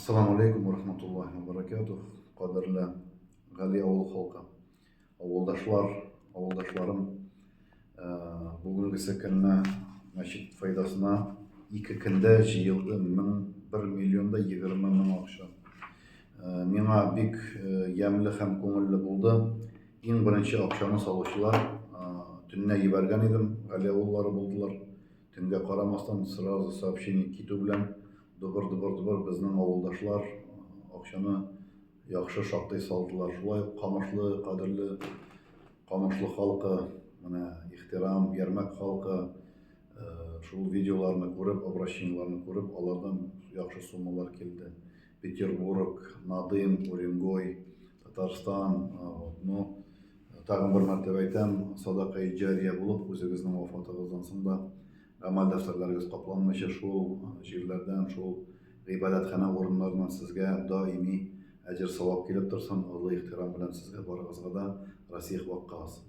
Assalamu alaikum wa rahmatullahi wa barakatuh. Qadrli Gali avul halkı, avuldaşlarım, bugünkü günne meşit faydasına iki kinde jıyıldı 1,20 milyon akşam. Mena bik yemli hem ko'ngilli buldu. En birinchi akşamı salışılar tünne yibergen edim. Gali avulları buldular. Tünge karamasdan sırası сообщение kitu bilen dıbır bizning avuldaşlar akşamı yaxşı şaqtay saldılar. Şulay Qamışlı, qadrli Qamışlı halkı, ihtiram bermek halkı şul videolarını görüp, обращенияларны görüp, alardan yaxşı summalar keldi. Peterburg, Nadym, Urengoy, Tatarstan, tagın bir martaba aytam, sadaqa-i jariya bulup, o'zingizning vafotig'ingizdan so'ng da amal daftarlaringiz qoplanmacha şul yerlerden, şul ibadatxona o'rinlaridan sizga doimiy ajr savob kelib tursin. Alloh ehtirom bilan sizga barig'izga da rasih vaqt qilsin.